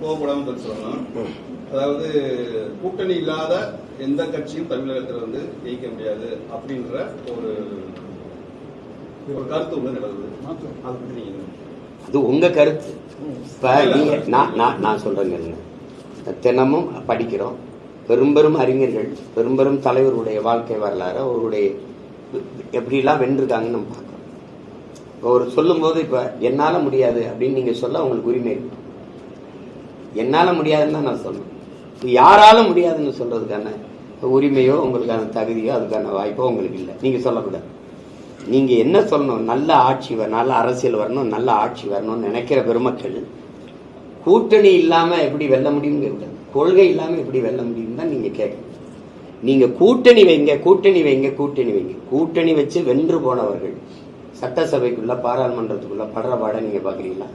கோவப்படாம சொல்லணும். அதாவது கூட்டணி இல்லாத எந்த கட்சியும் தமிழகத்தில் வந்து ஜெயிக்க முடியாது அப்படின்ற ஒரு கருத்து ஒண்ணு நிலவுது. அதை பத்தி நீங்க அது உங்க கருத்து. இப்ப நீங்க நான் சொல்றேங்க, தினமும் படிக்கிறோம். பெரும்பெரும் அறிஞர்கள், பெரும்பெரும் தலைவருடைய வாழ்க்கை வரலாறு, அவருடைய எப்படிலாம் வென்றிருக்காங்கன்னு நம்ம பார்க்கிறோம். ஒரு சொல்லும் போது இப்ப என்னால முடியாது அப்படின்னு நீங்க சொல்ல உங்களுக்கு உரிமை இருக்கு. என்னால முடியாதுன்னு தான் நான் சொல்லணும். யாரால முடியாதுன்னு சொல்றதுக்கான உரிமையோ உங்களுக்கான தகுதியோ அதுக்கான வாய்ப்போ உங்களுக்கு இல்லை. நீங்க சொல்லக்கூடாது. நீங்க என்ன சொல்லணும்? நல்ல ஆட்சி வரணும், நல்ல அரசியல் வரணும், நல்ல ஆட்சி வரணும்னு நினைக்கிற பெருமக்கள் கூட்டணி இல்லாம எப்படி வெல்ல முடியும், கொள்கை இல்லாம எப்படி வெல்ல முடியும் தான் நீங்க கேட்கணும். நீங்க கூட்டணி வைங்க, கூட்டணி வைங்க, கூட்டணி வைங்க. கூட்டணி வச்சு வென்று போனவர்கள் சட்டசபைக்குள்ள பாராளுமன்றத்துக்குள்ள படுற பாட நீங்க பாக்குறீங்களா?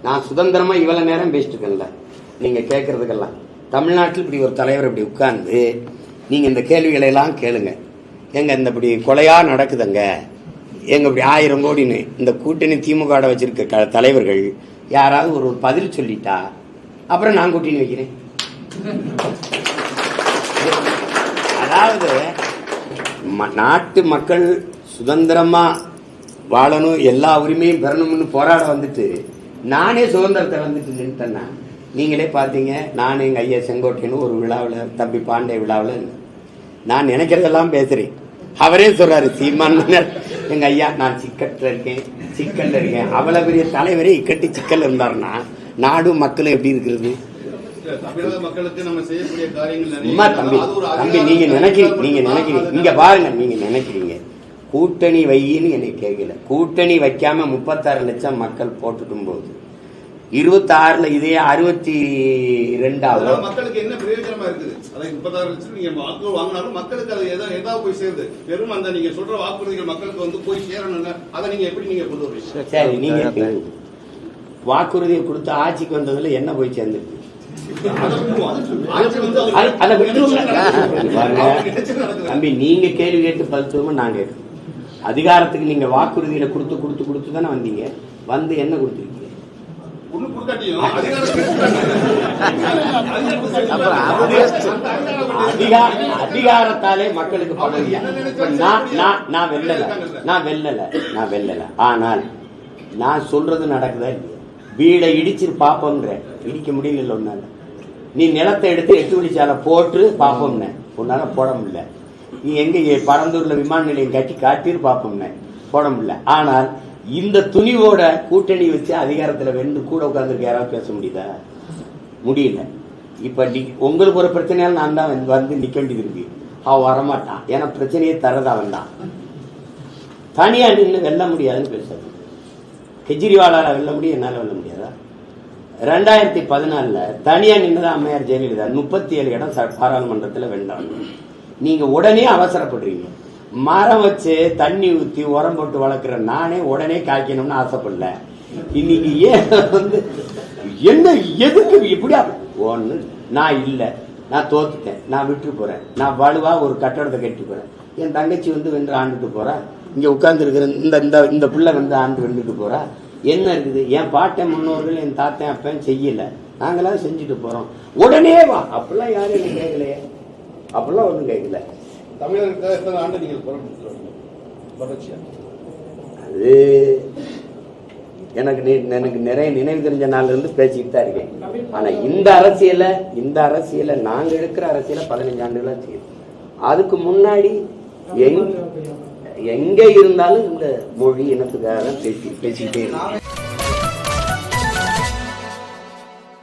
நான் சுதந்திரமா இவ்வளவு நேரம் பேசிட்டு இருக்கேன்ல, நீங்க கேட்கறதுக்கெல்லாம் தமிழ்நாட்டில் இப்படி ஒரு தலைவர் இப்படி உட்கார்ந்து நீங்க இந்த கேள்விகளை எல்லாம் கேளுங்க. எங்க இந்த இப்படி கொலையா நடக்குதுங்க, எங்க இப்படி 1000 கோடின்னு இந்த கூட்டணி திமுக வச்சிருக்க தலைவர்கள் யாராவது ஒரு பதில் சொல்லிட்டா அப்புறம் நான் கூட்டணி வைக்கிறேன். அதாவது நாட்டு மக்கள் சுதந்திரமா வாழணும், எல்லா உரிமையும் பெறணும்னு போராட வந்துட்டு நானே சுதந்திரத்தை வந்துட்டு நின்றுட்டேன்னா நீங்களே பார்த்தீங்க. நான் எங்க ஐயா செங்கோட்டையன் ஒரு விழாவில், தம்பி பாண்டே விழாவில் நான் நினைக்கிறதெல்லாம் பேசுறேன். அவரே சொல்றாரு, சீமான் எங்க ஐயா நான் சிக்கல்ல இருக்கேன். அவ்வளவு பெரிய தலைவரே இக்கட்டி சிக்கல் இருந்தாருன்னா நாடும் மக்களும் எப்படி இருக்கிறது? தம்பி நீங்க நினைக்கிறீங்க இங்க பாருங்க, நீங்க நினைக்கிறீங்க கூட்டணி வையின்னு என்னை கேட்கல. கூட்டணி வைக்காம 36 லட்சம் மக்கள் போட்டுட்டும் போது 26ல இதே 62வது மக்களுக்கு என்ன பிரயோஜனமா இருக்குது? 36 லட்சம் நீங்க வாக்கு வாங்கினாலும் மக்களுக்கு அது ஏதாவது போய் சேருது. வெறும் அந்த நீங்க சொல்ற வாக்குறுதிகள் மக்களுக்கு வந்து போய் சேரணும்ல, அதை நீங்க எப்படி நீங்க கொண்டு வருவீங்க? சரி, நீங்க வாக்குறுதியை கொடுத்து ஆட்சிக்கு வந்ததுல என்ன போய் சேர்ந்துருக்கு? தம்பி நீங்க கேள்வி கேட்டு பதில் நான் கேட்க. அதிகாரத்துக்கு நீங்க வாக்குறுதியில கொடுத்து தானே வந்தீங்க. வந்து என்ன கொடுத்துருக்கீங்க? அதிகாரத்தாலே மக்களுக்கு பதவியா? நான் வெல்லல. ஆனால் நான் சொல்றது நடக்குதா இல்லையா? வீடை இடிச்சு பாப்போம்ன்ற, இடிக்க முடியல ஒன்னால. நீ நிலத்தை எடுத்து 8 வழிச்சாலை போட்டு பாப்போம்ன, உன்னால போட முடியல. நீ எங்க பரந்தூர்ல விமான நிலையம் கட்டி காட்டிரு பாப்போம்ன, போட முடியல. ஆனால் இந்த துணிவோட கூட்டணி வச்சு அதிகாரத்துல வென்று கூட உட்கார்ந்துருக்க யாராவது பேச முடியுதா? முடியல. இப்ப உங்களுக்கு ஒரு பிரச்சனையால நான் தான் வந்து நிக்க வேண்டியது இருக்கு. அவன் வரமாட்டான், ஏன்னா பிரச்சனையே தரது அவன் தான். தனியா நின்று வெல்ல முடியாதுன்னு பேசுறது. கெஜ்ரிவாலால வெல்ல முடியும், என்னால வெல்ல முடியாதா? 2014 தனியா நின்றுதான் அம்மையார் ஜெயலலிதா 37 இடம் பாராளுமன்றத்தில் வென்றாங்க. நீங்க உடனே அவசரப்படுறீங்க. மரம் வச்சு தண்ணி ஊத்தி உரம் போட்டு வளர்க்குற நானே உடனே காய்க்கணும்னு ஆசைப்படல. இன்னைக்கு ஏன் வந்து என்ன எதுக்கு இப்படியா? ஒண்ணு நான் இல்ல, நான் தோத்துட்டேன், நான் விட்டு போறேன், நான் வலுவா ஒரு கட்டடத்தை கட்டி போறேன். என் தங்கச்சி வந்து வென்று ஆண்டுட்டு போறா, இங்க உட்கார்ந்து இருக்கிற இந்த பிள்ளை வந்து ஆண்டு வென்றுட்டு போறா. என்ன இருக்குது? என் பாட்டன் முன்னோர்கள், என் தாத்தன் அப்பன் செய்யல, நாங்களாம் செஞ்சுட்டு போறோம். உடனே வா. அப்படிலாம் யாரும் என்ன கேட்கலையே, அப்படிலாம் ஒண்ணும் கேட்கல. தமிழகத்துக்காக எத்தனை ஆண்டு நீங்கள் அது எனக்கு நிறைய நினைவு தெரிஞ்ச நாள்ல இருந்து பேசிக்கிட்டு தான் இருக்கேன். ஆனா இந்த அரசியல நாங்க எடுக்கிற அரசியல 15 ஆண்டுகளா செய்யும். அதுக்கு முன்னாடி எங்க இருந்தாலும் இந்த மொழி இனத்துக்காக பேசிக்கிட்டே இருக்கேன்.